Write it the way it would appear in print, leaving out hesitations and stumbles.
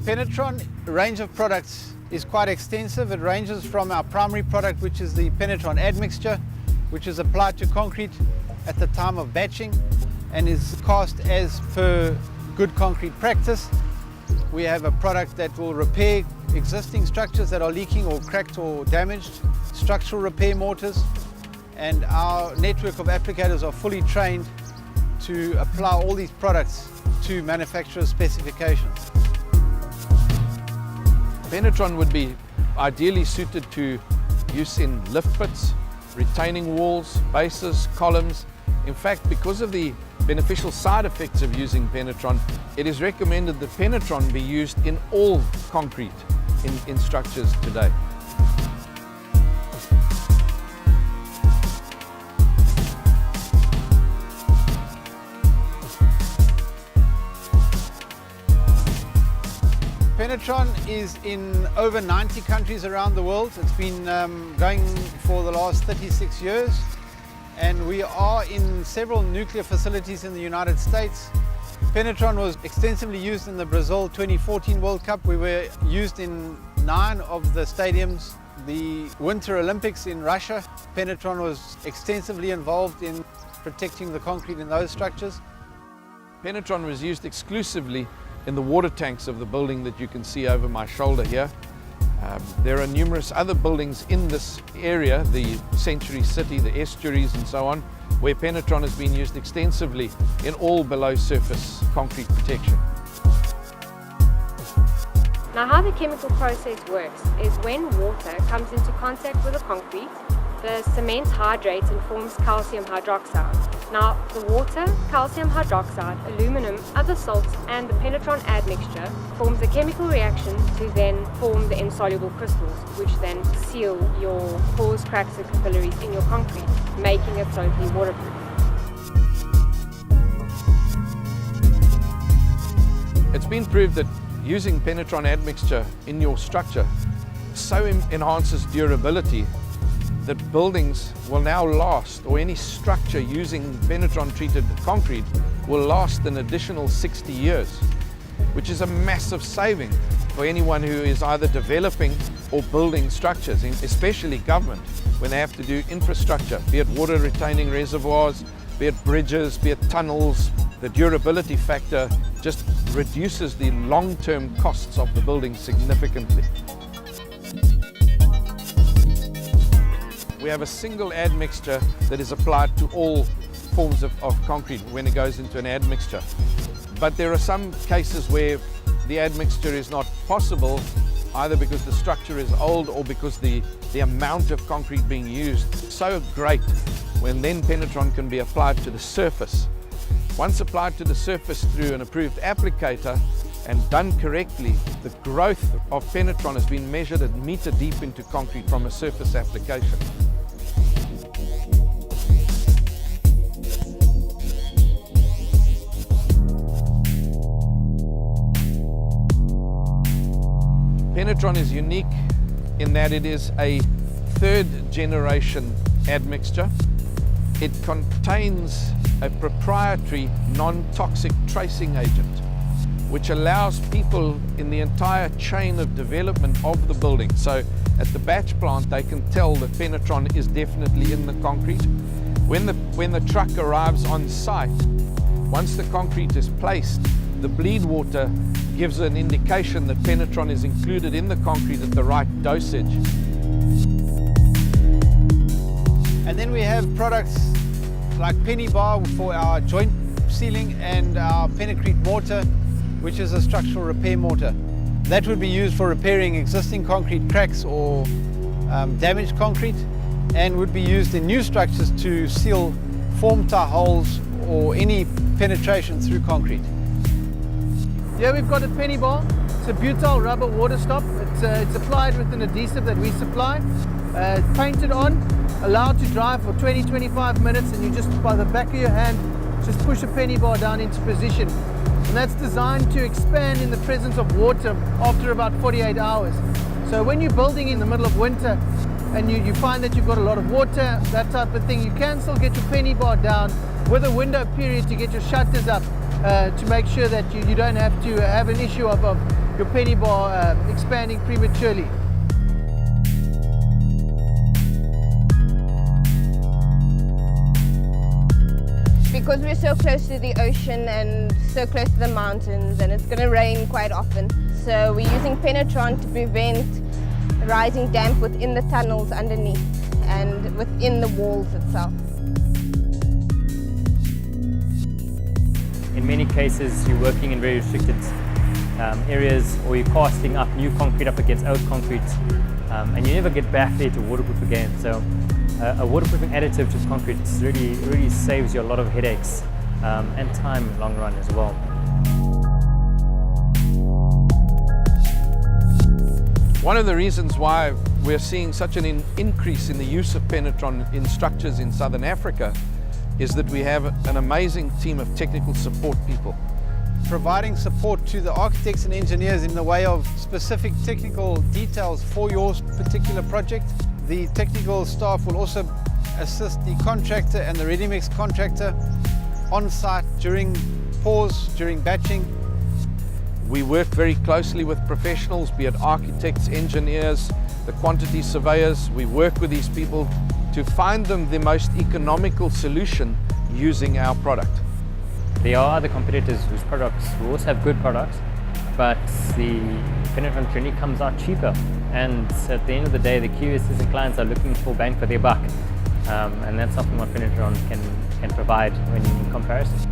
Penetron range of products is quite extensive. It ranges from our primary product, which is the Penetron admixture, which is applied to concrete at the time of batching and is cast as per good concrete practice. We have a product that will repair existing structures that are leaking or cracked or damaged, structural repair mortars, and our network of applicators are fully trained to apply all these products to manufacturer specifications. Penetron would be ideally suited to use in lift pits, retaining walls, bases, columns. In fact, because of the beneficial side effects of using Penetron, it is recommended that Penetron be used in all concrete in structures today. Penetron is in over 90 countries around the world. It's been going for the last 36 years, and we are in several nuclear facilities in the United States. Penetron was extensively used in the Brazil 2014 World Cup. We were used in 9 of the stadiums. The Winter Olympics in Russia, Penetron was extensively involved in protecting the concrete in those structures. Penetron was used exclusively in the water tanks of the building that you can see over my shoulder here. There are numerous other buildings in this area, the Century City, the estuaries and so on, where Penetron has been used extensively in all below surface concrete protection. Now, how the chemical process works is when water comes into contact with the concrete, the cement hydrates and forms calcium hydroxide. Now, the water, calcium hydroxide, aluminum, other salts and the Penetron admixture forms a chemical reaction to then form the insoluble crystals, which then seal your pores, cracks and capillaries in your concrete, making it totally waterproof. It's been proved that using Penetron admixture in your structure so enhances durability that buildings will now last, or any structure using Penetron treated concrete will last an additional 60 years, which is a massive saving for anyone who is either developing or building structures, especially government, when they have to do infrastructure, be it water retaining reservoirs, be it bridges, be it tunnels. The durability factor just reduces the long-term costs of the building significantly. We have a single admixture that is applied to all forms of concrete when it goes into an admixture. But there are some cases where the admixture is not possible, either because the structure is old or because the amount of concrete being used is so great, when then Penetron can be applied to the surface. Once applied to the surface through an approved applicator and done correctly, the growth of Penetron has been measured at meter deep into concrete from a surface application. Penetron is unique in that it is a 3rd generation admixture. It contains a proprietary non-toxic tracing agent, which allows people in the entire chain of development of the building. So at the batch plant, they can tell that Penetron is definitely in the concrete. When the truck arrives on site, once the concrete is placed, the bleed water gives an indication that Penetron is included in the concrete at the right dosage. And then we have products like Penny Bar for our joint sealing and our Penecrete mortar, which is a structural repair mortar. That would be used for repairing existing concrete cracks or damaged concrete, and would be used in new structures to seal form tie holes or any penetration through concrete. Here we've got a Penny Bar. It's a butyl rubber water stop. It's applied with an adhesive that we supply. It's painted on, allowed to dry for 20-25 minutes, and you just, by the back of your hand, just push a Penny Bar down into position. And that's designed to expand in the presence of water after about 48 hours. So when you're building in the middle of winter and you find that you've got a lot of water, that type of thing, you can still get your Penny Bar down with a window period to get your shutters up to make sure that you don't have to have an issue of your penny bar expanding prematurely. Because we're so close to the ocean and so close to the mountains, and it's going to rain quite often. So we're using Penetron to prevent rising damp within the tunnels underneath and within the walls itself. In many cases, you're working in very restricted areas, or you're casting up new concrete up against old concrete, and you never get back there to waterproof again. So a waterproofing additive to concrete really saves you a lot of headaches and time in the long run as well. One of the reasons why we're seeing such an increase in the use of Penetron in structures in Southern Africa is that we have an amazing team of technical support people. Providing support to the architects and engineers in the way of specific technical details for your particular project. The technical staff will also assist the contractor and the ready-mix contractor on site during pours, during batching. We work very closely with professionals, be it architects, engineers, the quantity surveyors. We work with these people to find them the most economical solution using our product. There are other competitors whose products who also have good products, but the Penetron generally comes out cheaper. And at the end of the day, the QSs and clients are looking for bang for their buck. And that's something what Penetron can provide when in comparison.